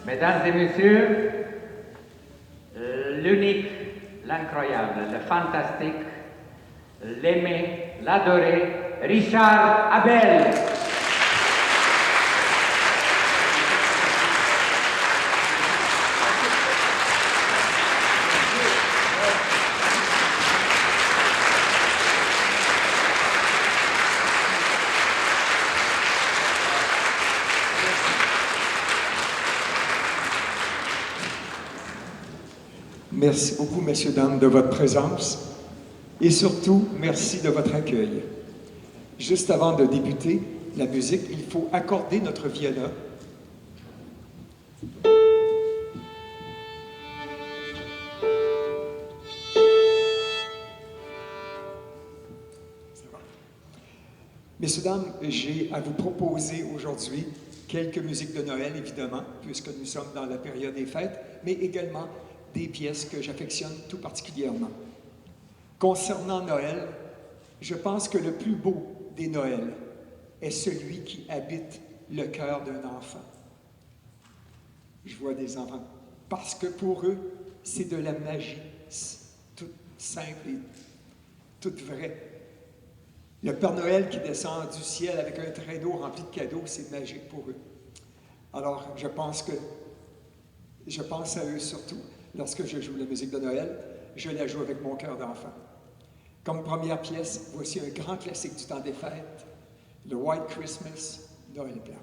Mesdames et messieurs, l'unique, l'incroyable, le fantastique, l'aimé, l'adoré, Richard Abel. Merci beaucoup, messieurs, dames, de votre présence et surtout, merci de votre accueil. Juste avant de débuter la musique, il faut accorder notre violon. Messieurs, dames, j'ai à vous proposer aujourd'hui quelques musiques de Noël, évidemment, puisque nous sommes dans la période des fêtes, mais également des pièces que j'affectionne tout particulièrement. Concernant Noël, je pense que le plus beau des Noëls est celui qui habite le cœur d'un enfant. Je vois des enfants, parce que pour eux, c'est de la magie, toute simple et toute vraie. Le Père Noël qui descend du ciel avec un traîneau rempli de cadeaux, c'est magique pour eux. Alors, je pense à eux surtout. Lorsque je joue la musique de Noël, je la joue avec mon cœur d'enfant. Comme première pièce, voici un grand classique du temps des fêtes, le White Christmas, Noël blanc.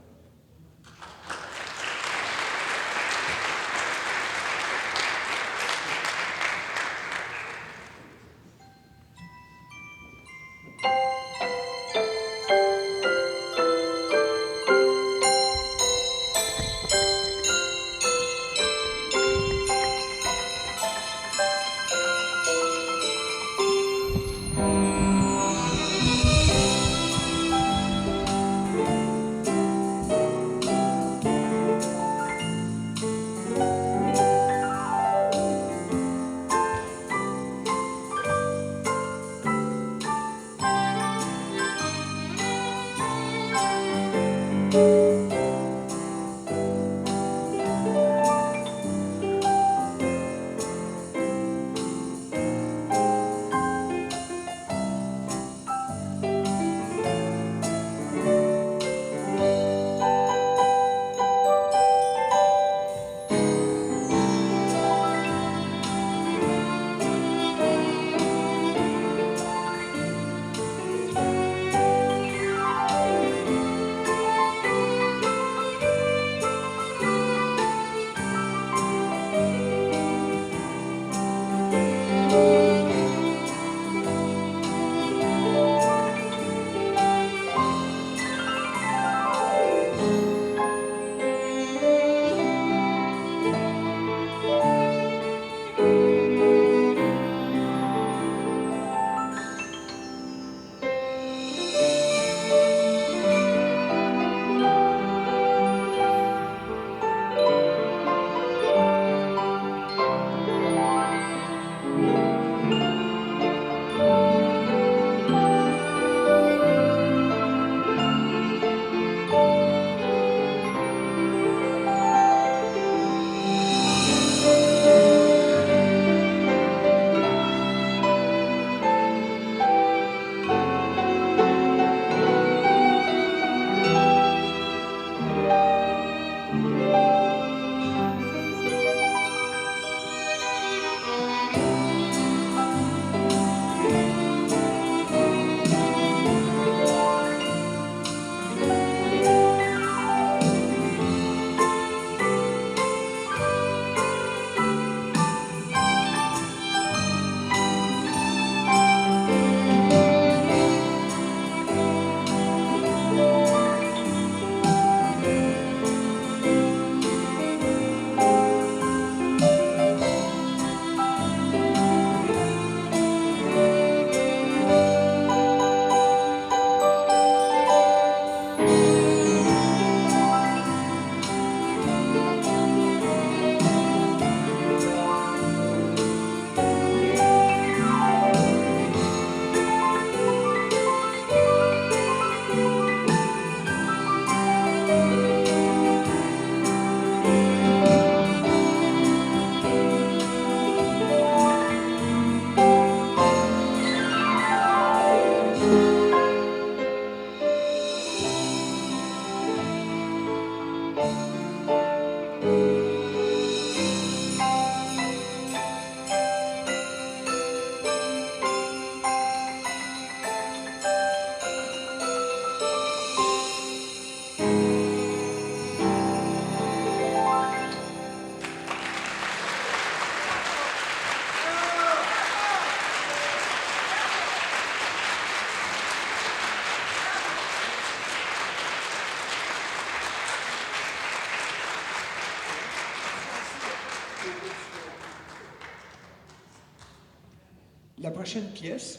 prochaine pièce,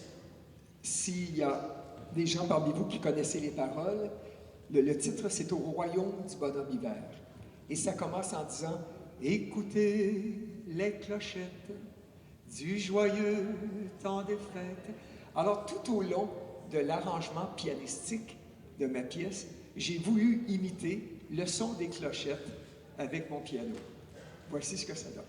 s'il y a des gens parmi vous qui connaissaient les paroles, le titre c'est Au royaume du bonhomme hiver. Et ça commence en disant « Écoutez les clochettes du joyeux temps des fêtes ». Alors tout au long de l'arrangement pianistique de ma pièce, j'ai voulu imiter le son des clochettes avec mon piano. Voici ce que ça donne.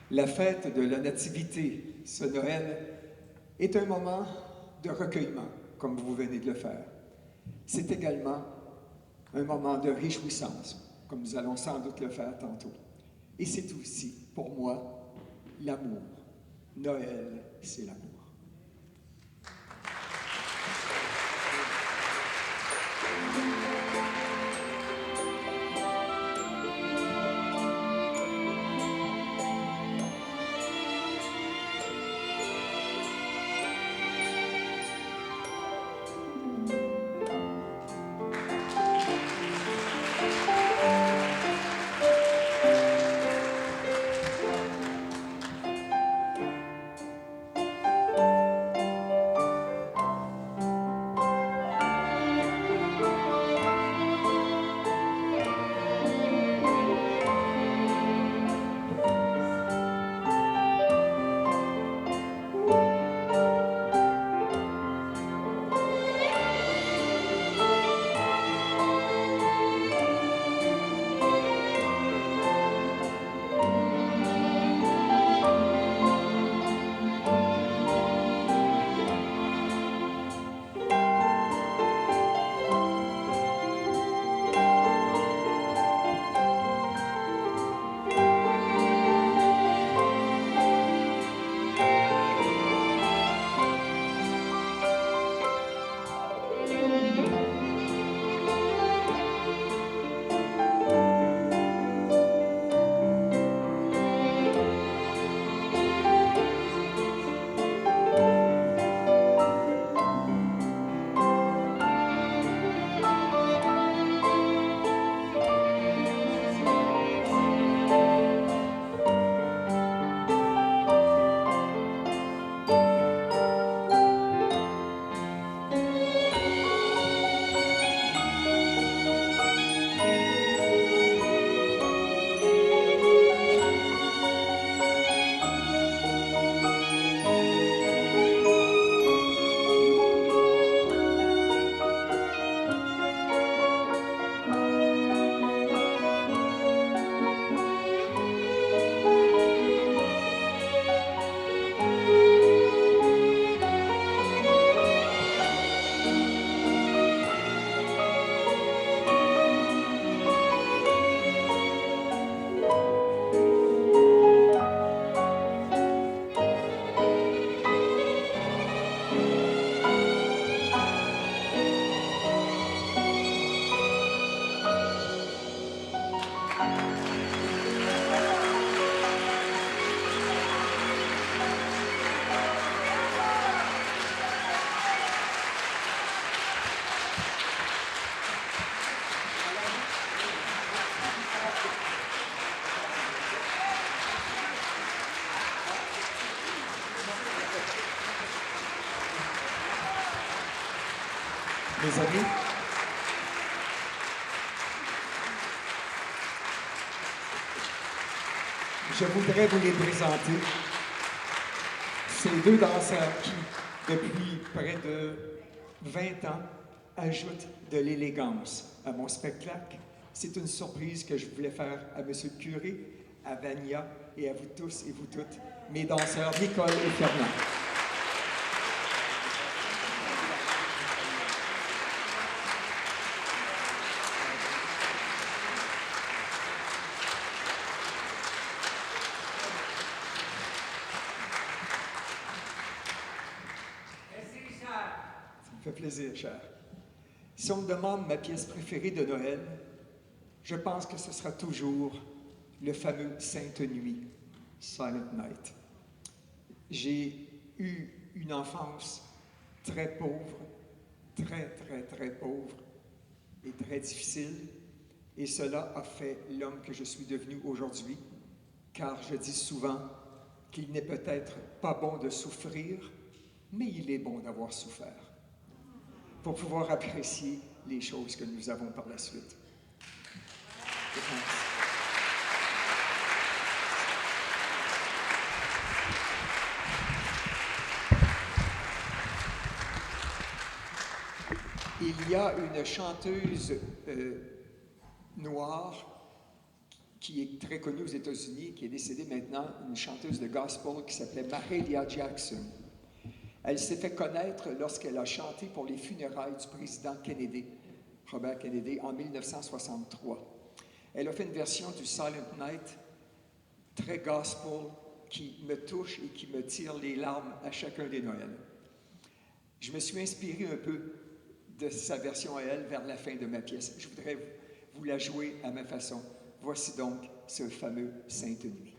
La fête de la Nativité, ce Noël, est un moment de recueillement, comme vous venez de le faire. C'est également un moment de réjouissance, comme nous allons sans doute le faire tantôt. Et c'est aussi, pour moi, l'amour. Noël, c'est l'amour. Mes amis, je voudrais vous les présenter. Ces deux danseurs qui, depuis près de 20 ans, ajoutent de l'élégance à mon spectacle. C'est une surprise que je voulais faire à M. le curé, à Vania et à vous tous et vous toutes, mes danseurs Nicole et Fernand. Ça me fait plaisir, cher. Si on me demande ma pièce préférée de Noël, je pense que ce sera toujours le fameux Sainte Nuit, Silent Night. J'ai eu une enfance très pauvre, très pauvre et très difficile, et cela a fait l'homme que je suis devenu aujourd'hui, car je dis souvent qu'il n'est peut-être pas bon de souffrir, mais il est bon d'avoir souffert, pour pouvoir apprécier les choses que nous avons par la suite. Il y a une chanteuse noire qui est très connue aux États-Unis, qui est décédée maintenant, une chanteuse de gospel qui s'appelait Mahalia Jackson. Elle s'est fait connaître lorsqu'elle a chanté pour les funérailles du président Kennedy, Robert Kennedy, en 1963. Elle a fait une version du Silent Night très gospel qui me touche et qui me tire les larmes à chacun des Noëls. Je me suis inspiré un peu de sa version à elle vers la fin de ma pièce. Je voudrais vous la jouer à ma façon. Voici donc ce fameux Sainte Nuit.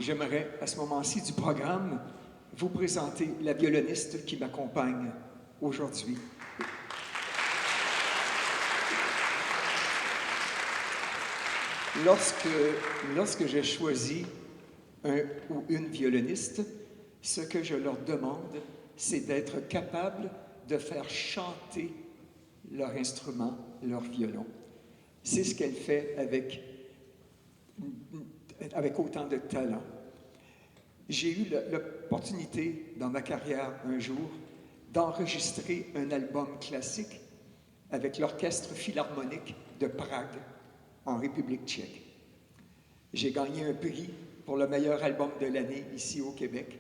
j'aimerais, à ce moment-ci du programme, vous présenter la violoniste qui m'accompagne aujourd'hui. Lorsque j'ai choisi un ou une violoniste, ce que je leur demande, c'est d'être capable de faire chanter leur instrument, leur violon. C'est ce qu'elle fait avec autant de talent. J'ai eu l'opportunité dans ma carrière un jour d'enregistrer un album classique avec l'Orchestre philharmonique de Prague en République tchèque. J'ai gagné un prix pour le meilleur album de l'année ici au Québec.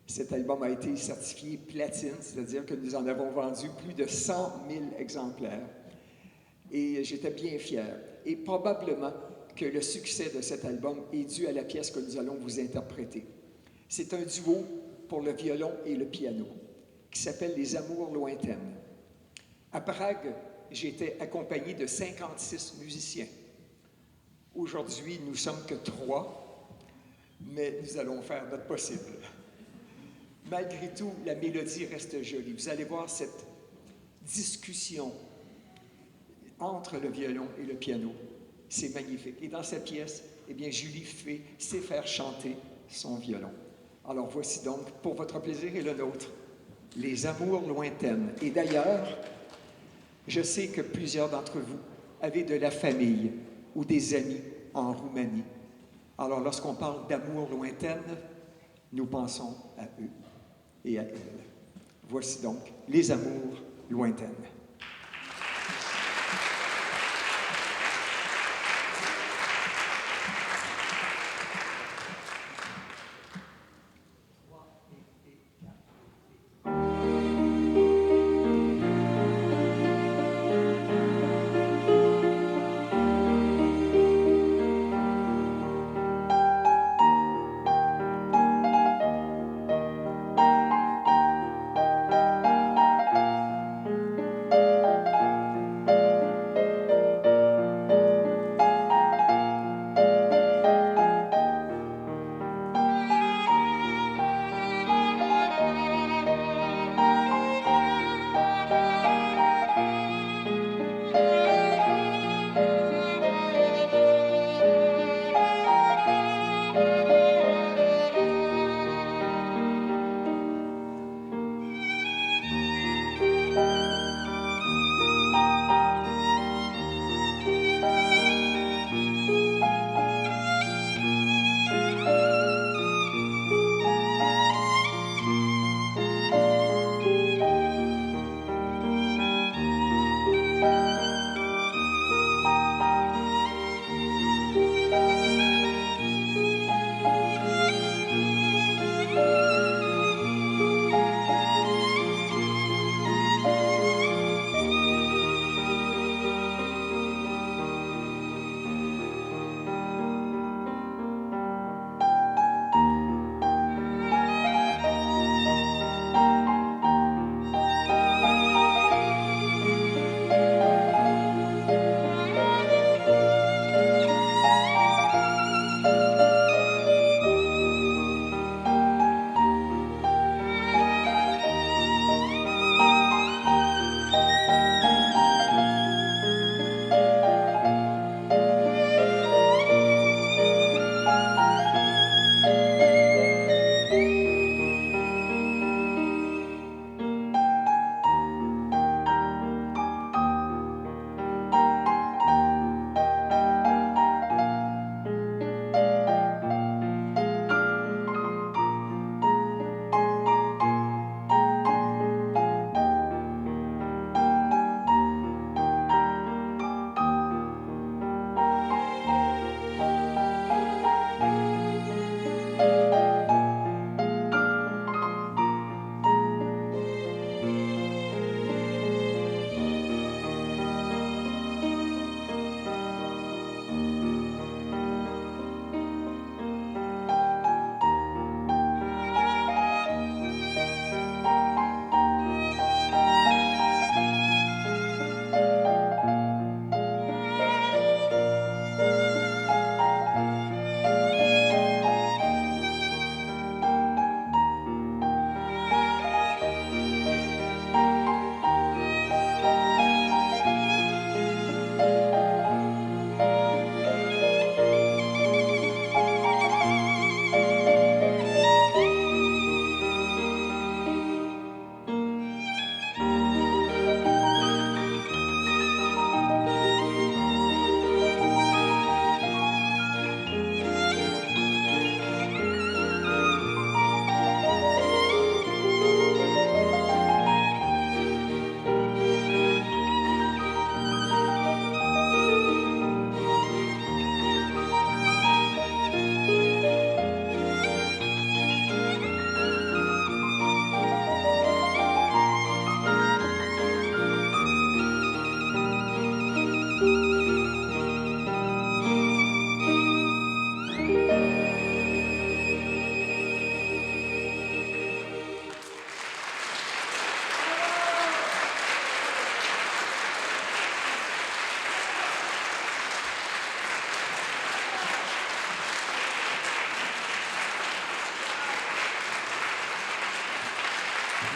Cet album a été certifié platine, c'est-à-dire que nous en avons vendu plus de 100 000 exemplaires. Et j'étais bien fier. Et probablement que le succès de cet album est dû à la pièce que nous allons vous interpréter. C'est un duo pour le violon et le piano qui s'appelle Les Amours lointaines. À Prague, j'étais accompagné de 56 musiciens. Aujourd'hui, nous ne sommes que 3, mais nous allons faire notre possible. Malgré tout, la mélodie reste jolie. Vous allez voir cette discussion entre le violon et le piano. C'est magnifique. Et dans cette pièce, eh bien, Julie sait faire chanter son violon. Alors voici donc, pour votre plaisir et le nôtre, Les Amours lointaines. Et d'ailleurs, je sais que plusieurs d'entre vous avez de la famille ou des amis en Roumanie. Alors lorsqu'on parle d'amour lointaine, nous pensons à eux et à elles. Voici donc Les Amours lointaines.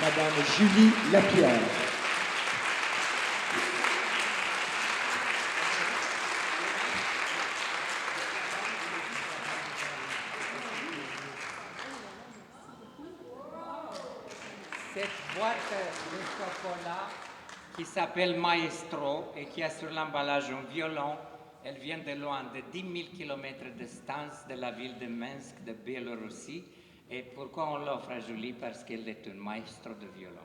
Madame Julie Lapierre. Cette boîte de chocolat qui s'appelle Maestro et qui a sur l'emballage un violon, elle vient de loin, de 10 000 km de distance de la ville de Minsk, de Biélorussie. Et pourquoi on l'offre à Julie? Parce qu'elle est un maestro de violon.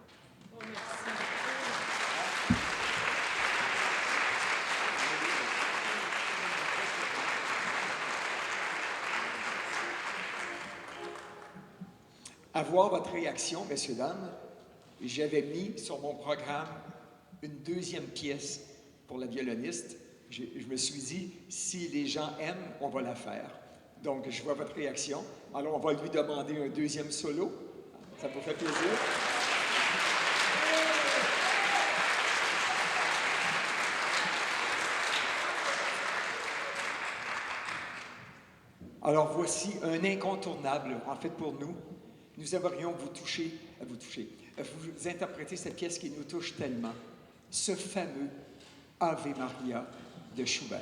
Oh, merci. À voir votre réaction, messieurs, dames, j'avais mis sur mon programme une deuxième pièce pour la violoniste. Je me suis dit, si les gens aiment, on va la faire. Donc, je vois votre réaction. Alors, on va lui demander un deuxième solo. Ça vous fait plaisir? Alors, voici un incontournable, en fait, pour nous. Nous aimerions vous interpréter cette pièce qui nous touche tellement, ce fameux Ave Maria de Schubert.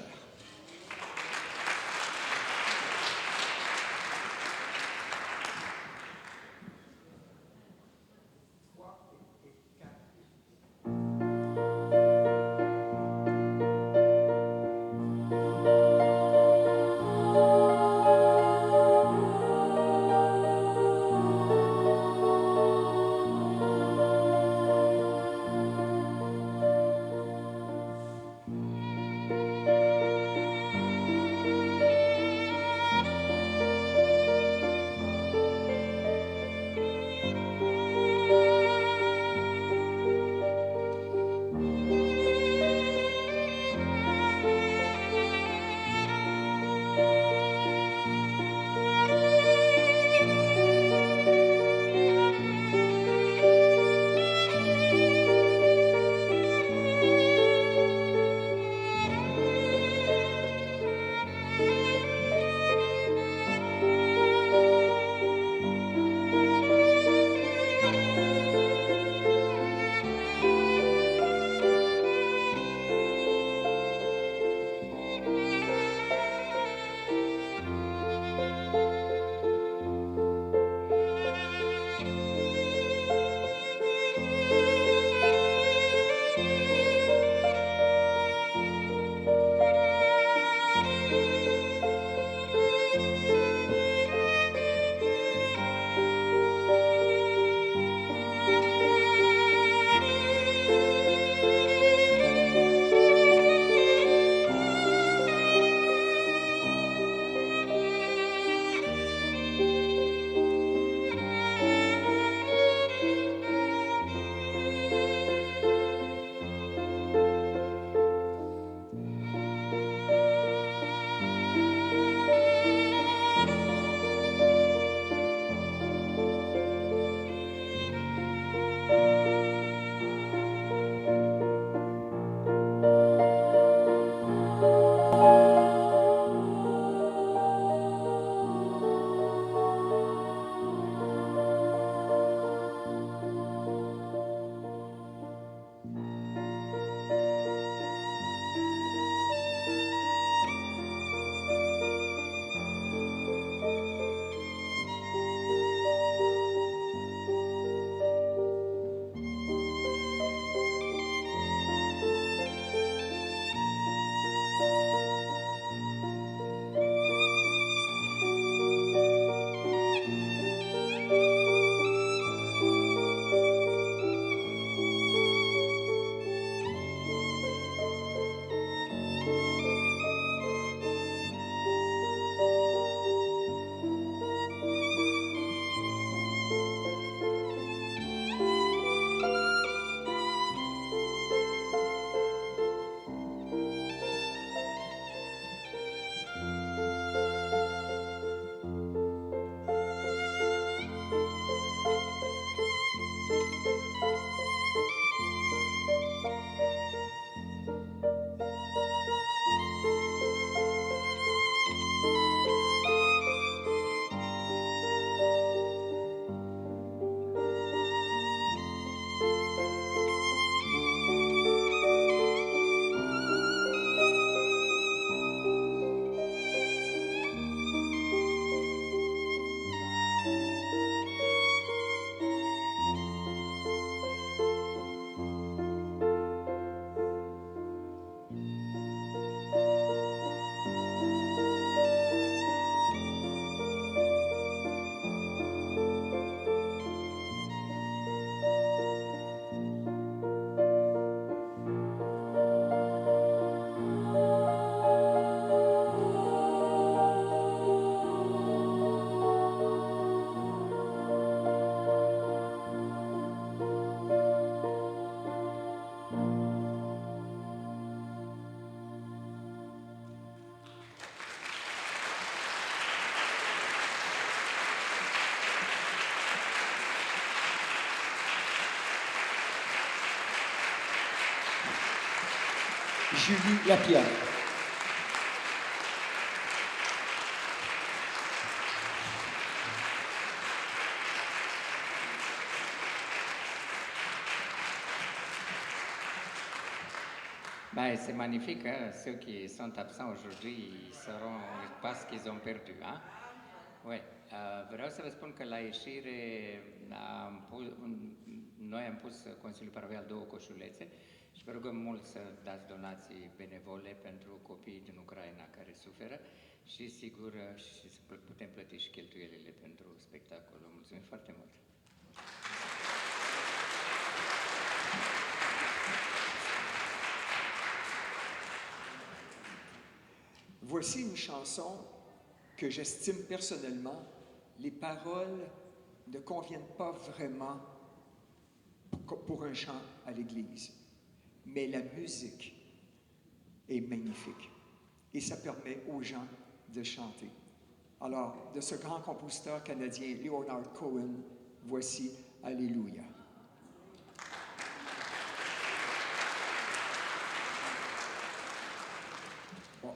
Julie Lapierre. Ben, c'est magnifique, hein? Ceux qui sont absents aujourd'hui, ils sauront pas ce qu'ils ont perdu. Hein? Oui. Vreau să vă spun că la ieșire noi am pus Consiliul Parohial 2 coșulețe și vă rugăm mult să dați donații benevole pentru copiii din Ucraina care suferă și sigur și să putem plăti și cheltuielile pentru spectacol. Mulțumim foarte mult! Voici une chanson que j'estime personnellement, les paroles ne conviennent pas vraiment pour un chant à l'église, mais la musique est magnifique et ça permet aux gens de chanter. Alors, de ce grand compositeur canadien Leonard Cohen, voici Alléluia. Bon,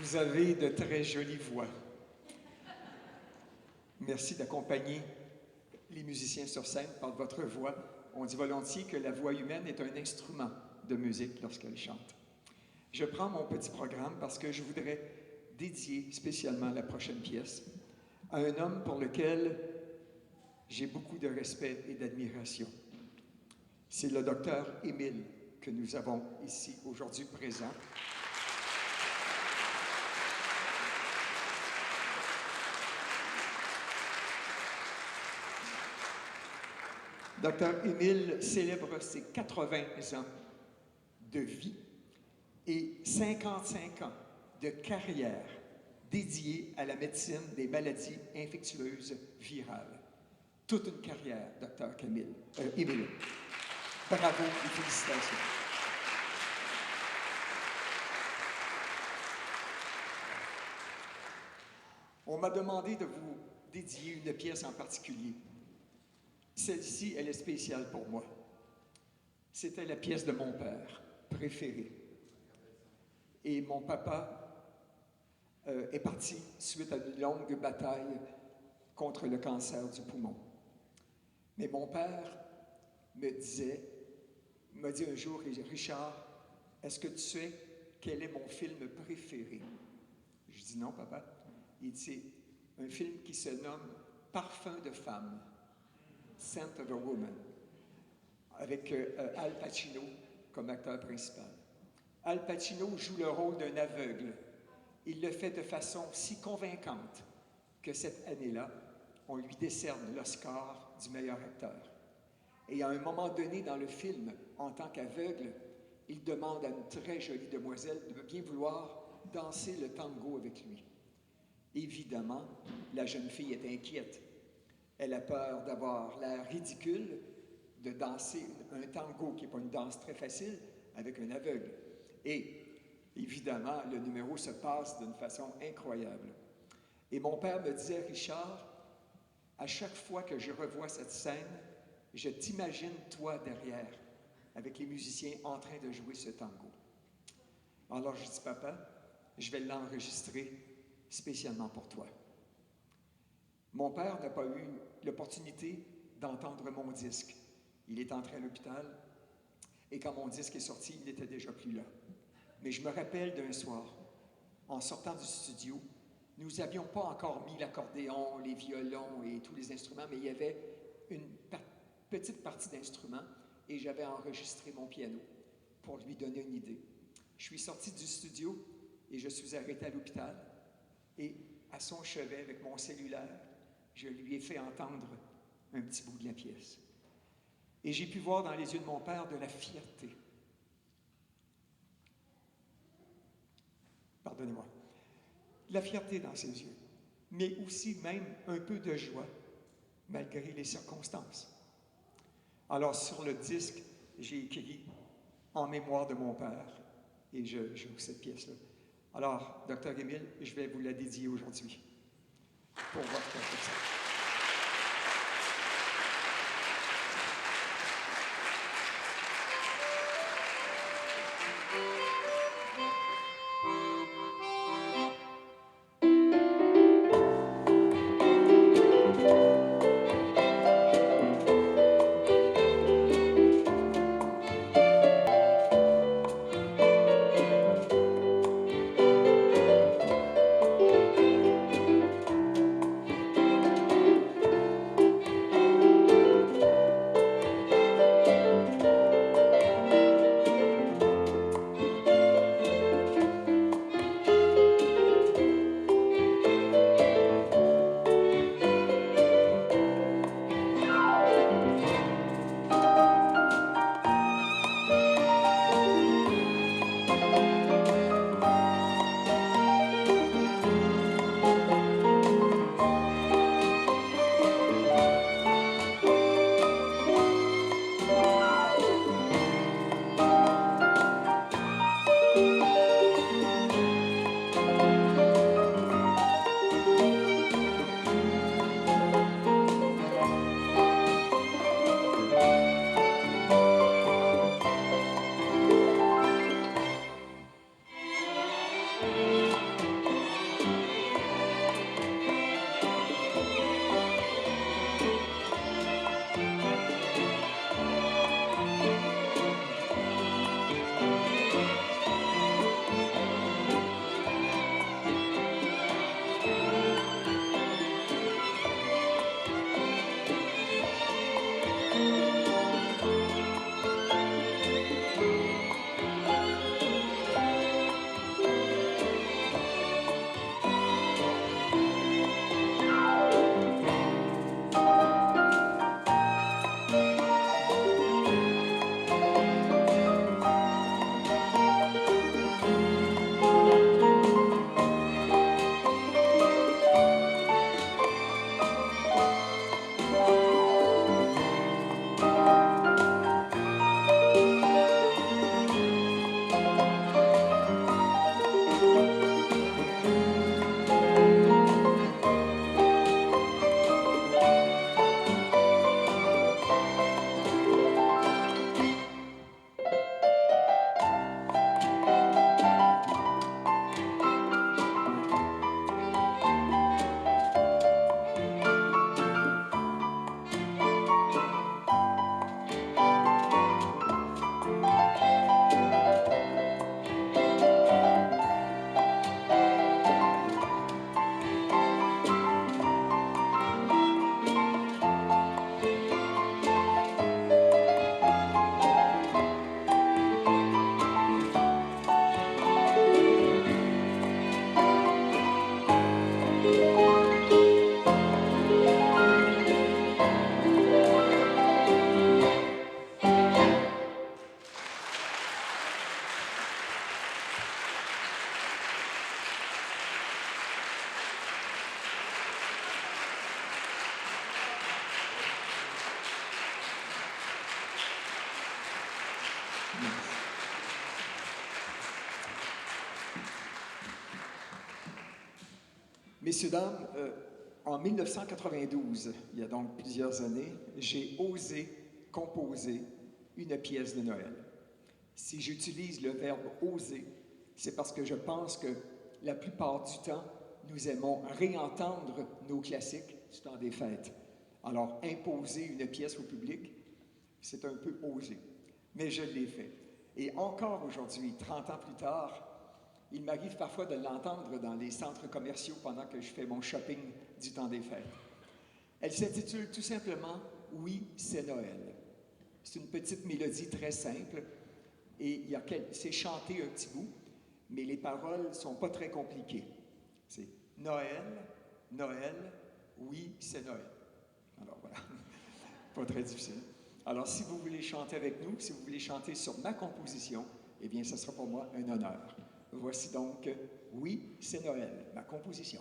Vous avez de très jolies voix. Merci d'accompagner les musiciens sur scène par votre voix. On dit volontiers que la voix humaine est un instrument de musique lorsqu'elle chante. Je prends mon petit programme parce que je voudrais dédier spécialement la prochaine pièce à un homme pour lequel j'ai beaucoup de respect et d'admiration. C'est le docteur Émile que nous avons ici aujourd'hui présent. Docteur Émile célèbre ses 80 ans de vie et 55 ans de carrière dédiée à la médecine des maladies infectieuses virales. Toute une carrière, docteur Émile. Bravo et félicitations. On m'a demandé de vous dédier une pièce en particulier. Celle-ci, elle est spéciale pour moi. C'était la pièce de mon père préférée. Et mon papa est parti suite à une longue bataille contre le cancer du poumon. Mais mon père m'a dit un jour, Richard, est-ce que tu sais quel est mon film préféré? Je dis non, papa. Il dit, c'est un film qui se nomme Parfum de femme. Scent of a Woman, avec Al Pacino comme acteur principal. Al Pacino joue le rôle d'un aveugle. Il le fait de façon si convaincante que cette année-là, on lui décerne l'Oscar du meilleur acteur. Et à un moment donné dans le film, en tant qu'aveugle, il demande à une très jolie demoiselle de bien vouloir danser le tango avec lui. Évidemment, la jeune fille est inquiète. Elle a peur d'avoir l'air ridicule, de danser un tango qui n'est pas une danse très facile avec un aveugle. Et évidemment, le numéro se passe d'une façon incroyable. Et mon père me disait, Richard, à chaque fois que je revois cette scène, je t'imagine toi derrière, avec les musiciens en train de jouer ce tango. Alors je dis, papa, je vais l'enregistrer spécialement pour toi. Mon père n'a pas eu l'opportunité d'entendre mon disque. Il est entré à l'hôpital et quand mon disque est sorti, il n'était déjà plus là. Mais je me rappelle d'un soir, en sortant du studio, nous n'avions pas encore mis l'accordéon, les violons et tous les instruments, mais il y avait une petite partie d'instruments et j'avais enregistré mon piano pour lui donner une idée. Je suis sorti du studio et je suis arrêté à l'hôpital et à son chevet, avec mon cellulaire, je lui ai fait entendre un petit bout de la pièce. Et j'ai pu voir dans les yeux de mon père de la fierté. Pardonnez-moi. La fierté dans ses yeux, mais aussi même un peu de joie, malgré les circonstances. Alors, sur le disque, j'ai écrit « En mémoire de mon père » et je joue cette pièce-là. Alors, Dr. Émile, je vais vous la dédier aujourd'hui pour votre protection. Messieurs, dames, en 1992, il y a donc plusieurs années, j'ai osé composer une pièce de Noël. Si j'utilise le verbe oser, c'est parce que je pense que la plupart du temps, nous aimons réentendre nos classiques du temps des fêtes. Alors, imposer une pièce au public, c'est un peu osé, mais je l'ai fait. Et encore aujourd'hui, 30 ans plus tard, il m'arrive parfois de l'entendre dans les centres commerciaux pendant que je fais mon shopping du temps des fêtes. Elle s'intitule tout simplement « Oui, c'est Noël ». C'est une petite mélodie très simple et c'est chanté un petit bout, mais les paroles ne sont pas très compliquées. C'est « Noël, Noël, oui, c'est Noël ». Alors voilà, pas très difficile. Alors si vous voulez chanter avec nous, si vous voulez chanter sur ma composition, eh bien, ce sera pour moi un honneur. Voici donc « Oui, c'est Noël », ma composition.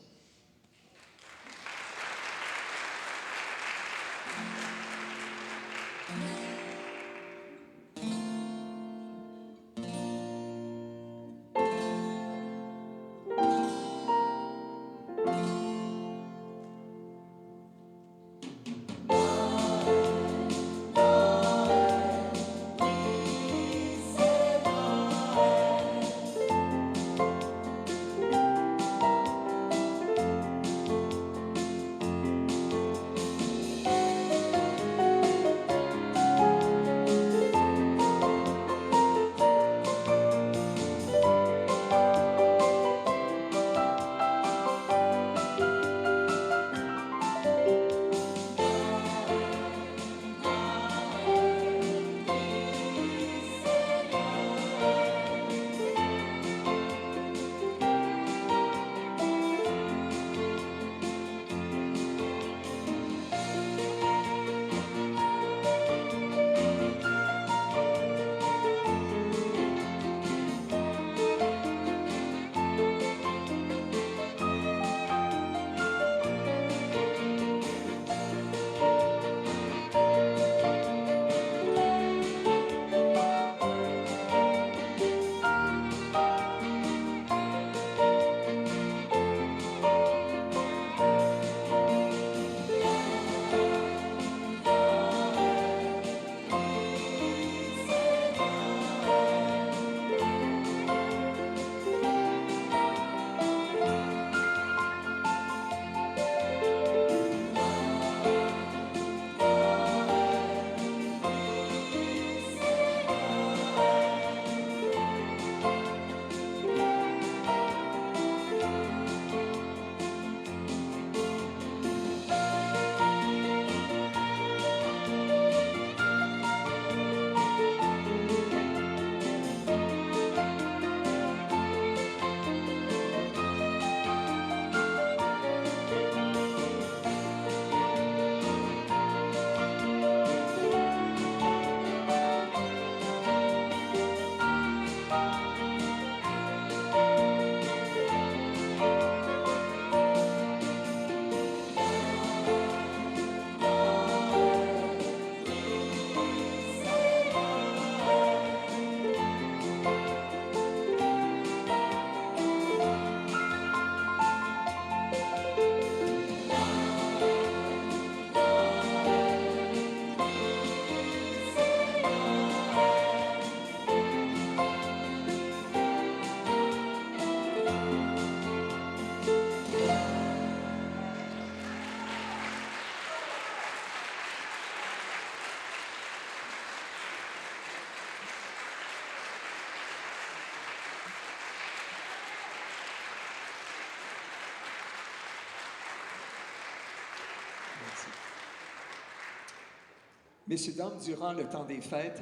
Messieurs, dames, durant le temps des fêtes,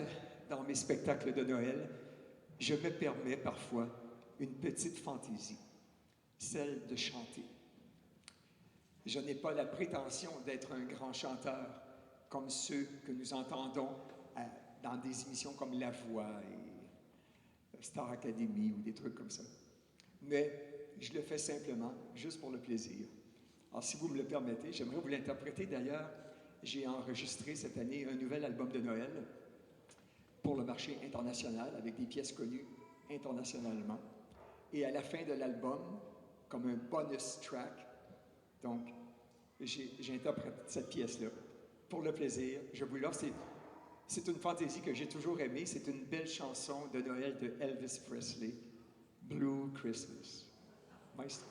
dans mes spectacles de Noël, je me permets parfois une petite fantaisie, celle de chanter. Je n'ai pas la prétention d'être un grand chanteur comme ceux que nous entendons dans des émissions comme La Voix et Star Academy ou des trucs comme ça. Mais je le fais simplement, juste pour le plaisir. Alors, si vous me le permettez, j'aimerais vous l'interpréter. D'ailleurs, j'ai enregistré cette année un nouvel album de Noël pour le marché international avec des pièces connues internationalement. Et à la fin de l'album, comme un bonus track, Donc, j'interprète cette pièce-là pour le plaisir. Je vous l'offre. C'est une fantaisie que j'ai toujours aimée. C'est une belle chanson de Noël de Elvis Presley, Blue Christmas. Maestro.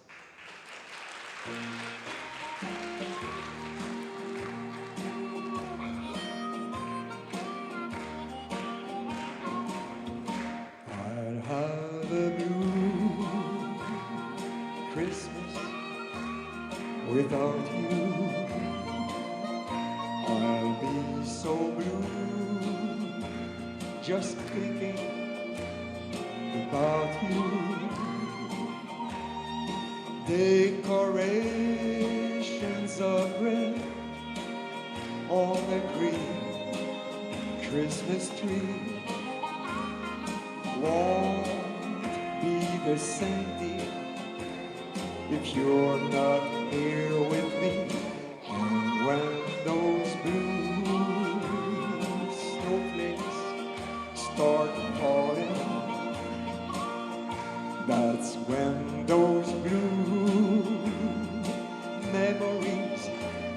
I'll have a blue Christmas without you. I'll be so blue just thinking about you. Decorations of red on the green Christmas tree won't be the same, dear, if you're not here with me. And when those blue snowflakes start falling, that's when those blue memories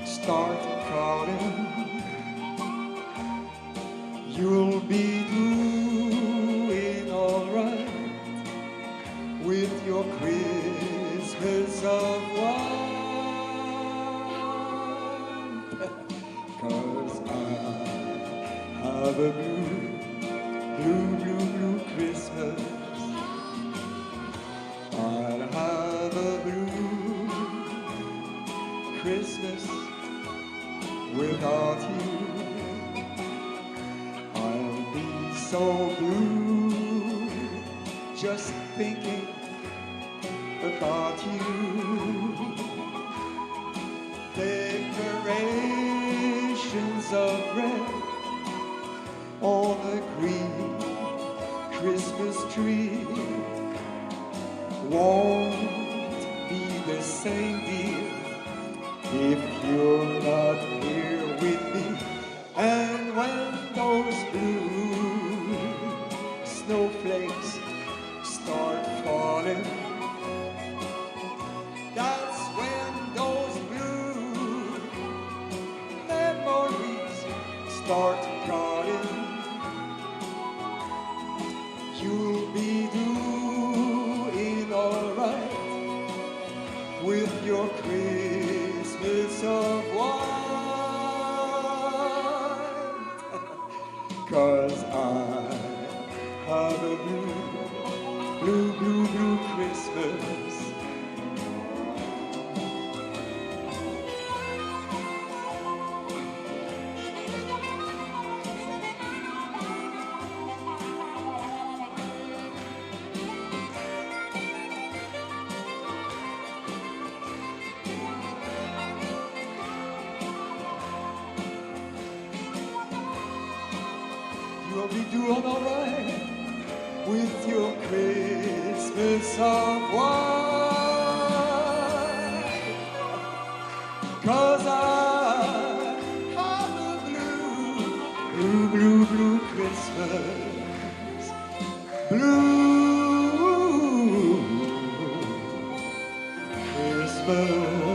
start calling. You'll be doing all right with your Christmas of white, 'cause I have a blue Christmas. I'll have a blue Christmas without you. I'll be so blue just thinking about you. Decorations of red on the green Christmas tree won't be the same, dear, if you're not here with me. And when those blue snowflakes start falling, that's when those blue memories start calling. You'll be doing all right with your Christmas of white, 'cause I have a blue Christmas. You'll be doing all right with your Christmas of white, 'cause I have a blue Christmas, blue Christmas.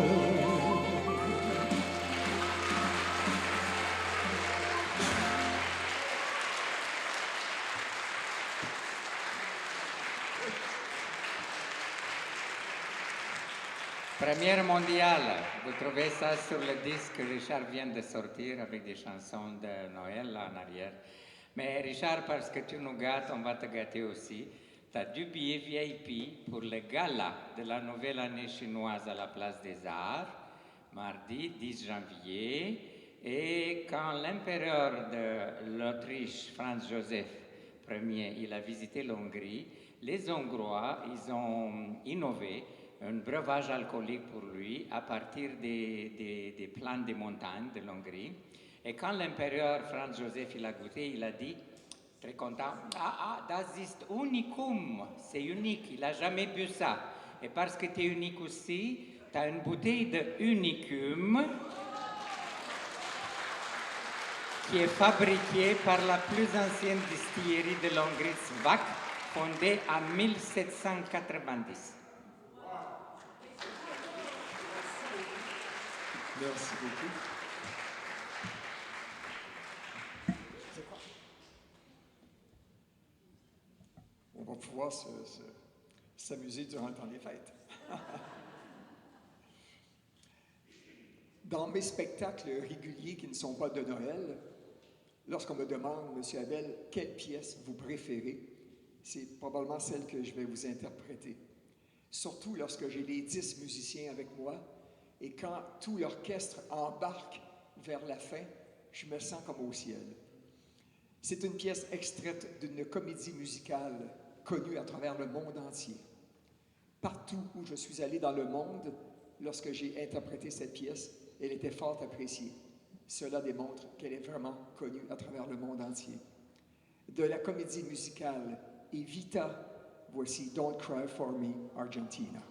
Première mondiale, vous trouvez ça sur le disque que Richard vient de sortir avec des chansons de Noël là en arrière. Mais Richard, parce que tu nous gâtes, on va te gâter aussi. Tu as 2 billets VIP pour le gala de la nouvelle année chinoise à la Place des Arts, mardi 10 janvier. Et quand l'empereur de l'Autriche, Franz Joseph Ier, il a visité l'Hongrie, les Hongrois, ils ont innové un breuvage alcoolique pour lui à partir des plaines des montagnes de l'Hongrie. Et quand l'empereur Franz Joseph il a goûté, il a dit, très content, das ist unicum, c'est unique, il n'a jamais bu ça. Et parce que tu es unique aussi, tu as une bouteille de unicum qui est fabriquée par la plus ancienne distillerie de l'Hongrie, Svak, fondée en 1790. Merci beaucoup. C'est quoi? On va pouvoir s'amuser durant le temps des fêtes. Dans mes spectacles réguliers qui ne sont pas de Noël, lorsqu'on me demande, M. Abel, quelle pièce vous préférez, c'est probablement celle que je vais vous interpréter. Surtout lorsque j'ai les 10 musiciens avec moi et quand tout l'orchestre embarque vers la fin, je me sens comme au ciel. C'est une pièce extraite d'une comédie musicale connue à travers le monde entier. Partout où je suis allé dans le monde, lorsque j'ai interprété cette pièce, elle était fort appréciée. Cela démontre qu'elle est vraiment connue à travers le monde entier. De la comédie musicale Evita, voici Don't Cry for Me, Argentina.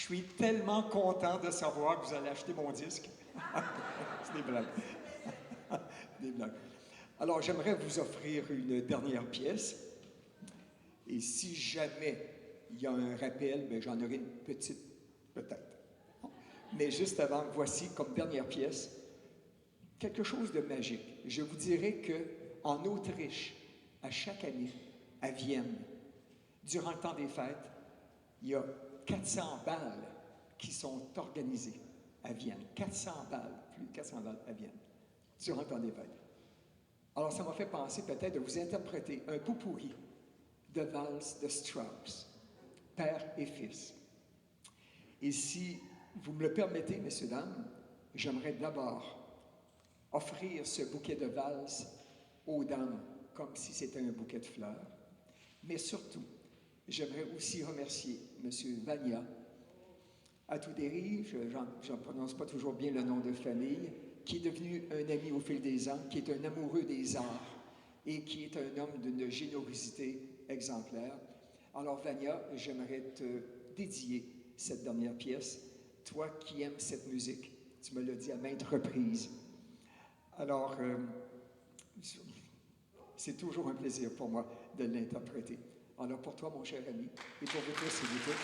suis tellement content de savoir que vous allez acheter mon disque. C'est des blagues. Des blagues. Alors, j'aimerais vous offrir une dernière pièce. Et si jamais il y a un rappel, bien, j'en aurai une petite, peut-être. Mais juste avant, voici comme dernière pièce quelque chose de magique. Je vous dirais qu'en Autriche, à chaque année, à Vienne, durant le temps des fêtes, il y a 400 balles qui sont organisées à Vienne. 400 balles, plus de 400 balles à Vienne, durant le temps des fêtes. Alors, ça m'a fait penser peut-être de vous interpréter un pot-pourri de valses de Strauss, père et fils. Et si vous me le permettez, messieurs, dames, j'aimerais d'abord offrir ce bouquet de valses aux dames comme si c'était un bouquet de fleurs. Mais surtout, j'aimerais aussi remercier M. Vania Atouderi, je ne prononce pas toujours bien le nom de famille, qui est devenu un ami au fil des ans, qui est un amoureux des arts et qui est un homme d'une générosité exemplaire. Alors, Vania, j'aimerais te dédier cette dernière pièce. Toi qui aimes cette musique, tu me l'as dit à maintes reprises. Alors, c'est toujours un plaisir pour moi de l'interpréter. Alors, pour toi, mon cher ami, et pour vous tous, s'il vous plaît.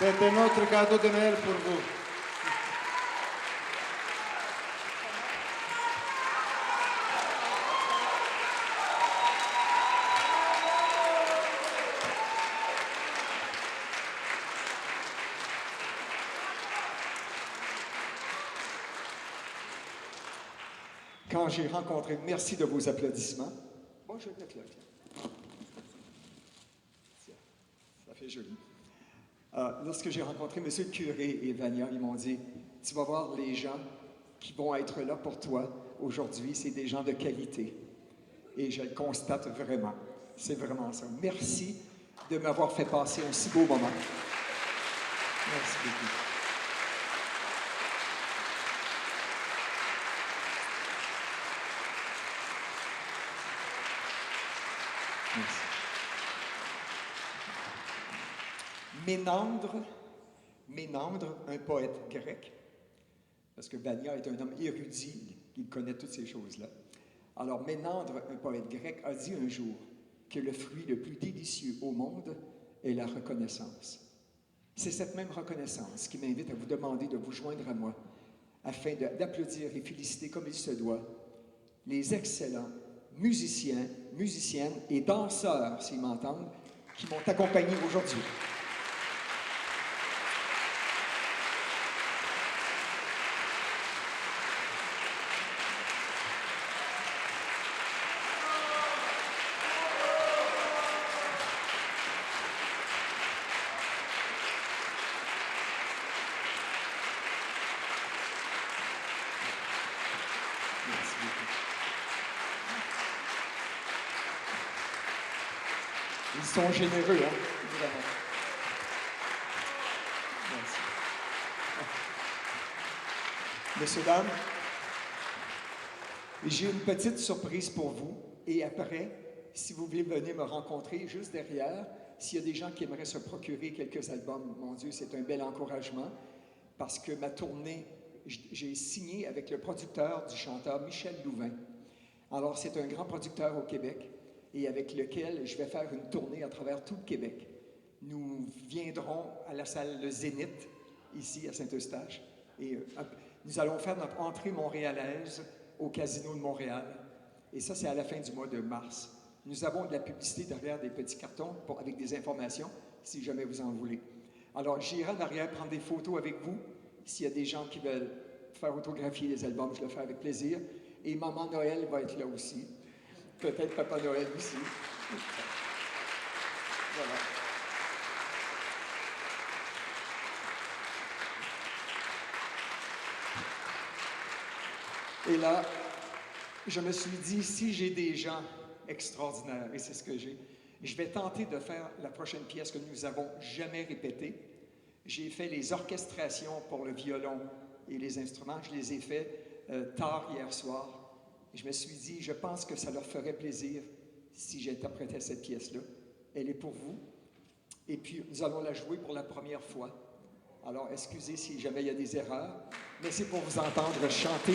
C'était notre cadeau de Noël pour vous. Quand j'ai rencontré, merci de vos applaudissements. Bon, je vais te mettre là. Ça fait joli. Lorsque j'ai rencontré M. le curé et Vania, ils m'ont dit, tu vas voir les gens qui vont être là pour toi aujourd'hui, c'est des gens de qualité. Et je le constate vraiment. C'est vraiment ça. Merci de m'avoir fait passer un si beau moment. Merci beaucoup. Merci. Ménandre, un poète grec, parce que Vania est un homme érudit, il connaît toutes ces choses-là. Alors Ménandre, un poète grec, a dit un jour que le fruit le plus délicieux au monde est la reconnaissance. C'est cette même reconnaissance qui m'invite à vous demander de vous joindre à moi afin d'applaudir et féliciter comme il se doit les excellents musiciens, musiciennes et danseurs, s'ils m'entendent, qui m'ont accompagné aujourd'hui. Merci beaucoup. Ils sont généreux, hein, évidemment. Merci. Messieurs, dames, j'ai une petite surprise pour vous. Et après, si vous voulez venir me rencontrer juste derrière, s'il y a des gens qui aimeraient se procurer quelques albums, mon Dieu, c'est un bel encouragement. Parce que ma tournée, j'ai signé avec le producteur du chanteur Michel Louvain. Alors, c'est un grand producteur au Québec et avec lequel je vais faire une tournée à travers tout le Québec. Nous viendrons à la salle Le Zénith, ici à Saint-Eustache, et nous allons faire notre entrée montréalaise au Casino de Montréal. Et ça, c'est à la fin du mois de mars. Nous avons de la publicité derrière des petits cartons avec des informations, si jamais vous en voulez. Alors, j'irai en arrière prendre des photos avec vous. S'il y a des gens qui veulent faire autographier les albums, je le fais avec plaisir. Et Maman Noël va être là aussi. Peut-être Papa Noël aussi. Voilà. Et là, je me suis dit, si j'ai des gens extraordinaires, et c'est ce que j'ai, je vais tenter de faire la prochaine pièce que nous n'avons jamais répétée. J'ai fait les orchestrations pour le violon et les instruments. Je les ai fait tard hier soir. Et je me suis dit, je pense que ça leur ferait plaisir si j'interprétais cette pièce-là. Elle est pour vous. Et puis, nous allons la jouer pour la première fois. Alors, excusez si jamais il y a des erreurs, mais c'est pour vous entendre chanter.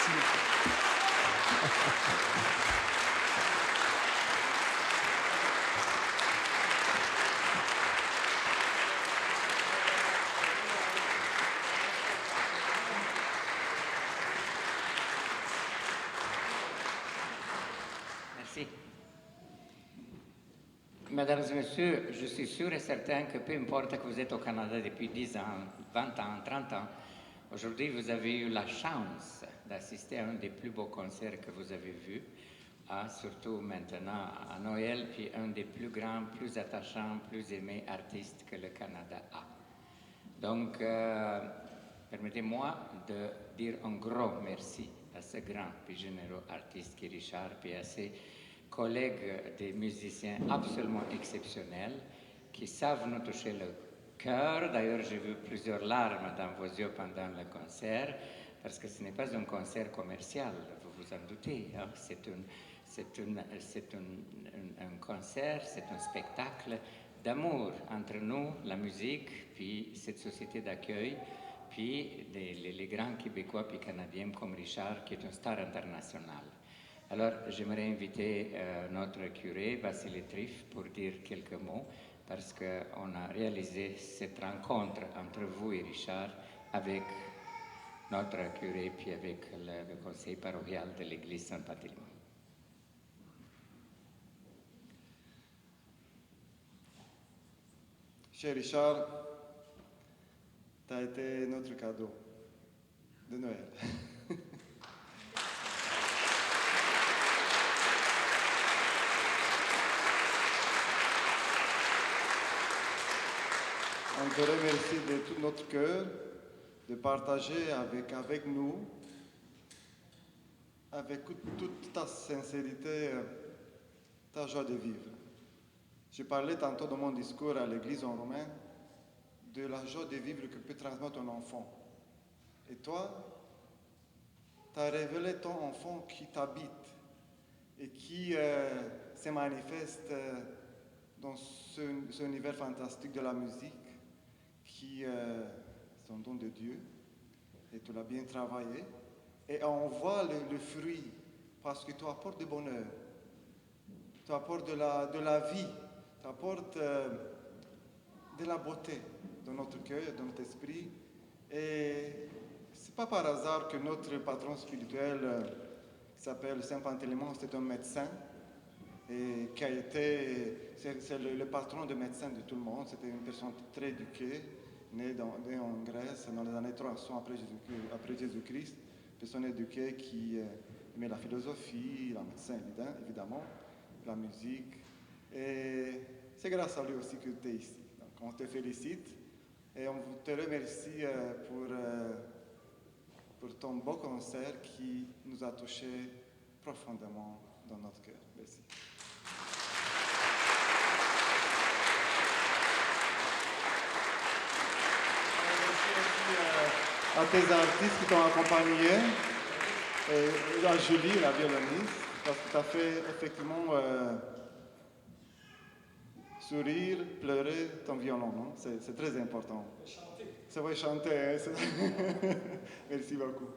Merci. Merci. Mesdames et messieurs, je suis sûr et certain que peu importe que vous êtes au Canada depuis 10 ans, 20 ans, 30 ans, aujourd'hui vous avez eu la chance d'assister à un des plus beaux concerts que vous avez vus, surtout maintenant à Noël, puis un des plus grands, plus attachants, plus aimés artistes que le Canada a. Donc, permettez-moi de dire un gros merci à ce grand et généreux artiste qui est Richard, puis à ses collègues des musiciens absolument exceptionnels qui savent nous toucher le cœur. D'ailleurs, j'ai vu plusieurs larmes dans vos yeux pendant le concert, parce que ce n'est pas un concert commercial, vous vous en doutez. Hein? C'est un concert, c'est un spectacle d'amour entre nous, la musique, puis cette société d'accueil, puis les grands Québécois puis Canadiens comme Richard, qui est une star internationale. Alors, j'aimerais inviter notre curé, Vassili Trif, pour dire quelques mots, parce qu'on a réalisé cette rencontre entre vous et Richard avec notre curé, puis avec le conseil paroial de l'église Saint-Barthélemy. Cher Richard, tu as été notre cadeau de Noël. On te remercie de tout notre cœur de partager avec nous, avec toute ta sincérité, ta joie de vivre. Je parlais tantôt dans mon discours à l'église en romain de la joie de vivre que peut transmettre un enfant. Et toi, tu as révélé ton enfant qui t'habite et qui se manifeste dans ce univers fantastique de la musique qui est un don de Dieu. Et tu l'as bien travaillé. Et on voit le fruit parce que tu apportes du bonheur. Tu apportes de la vie. Tu apportes de la beauté dans notre cœur, dans notre esprit. Et c'est pas par hasard que notre patron spirituel, qui s'appelle Saint Panthélémon, c'est un médecin et qui a été, c'est le patron de médecins de tout le monde. C'était une personne très éduquée, née en Grèce dans les années 300 après Jésus-Christ. Personne éduquée qui aimait la philosophie, la médecine évidemment, la musique. Et c'est grâce à lui aussi que tu es ici. Donc on te félicite et on te remercie pour ton beau concert qui nous a touchés profondément dans notre cœur. Merci. À tes artistes qui t'ont accompagné, et à Julie, la violoniste, parce que tu as fait effectivement sourire, pleurer ton violon, non? C'est très important. Chanter. Ça va chanter, hein? Merci beaucoup.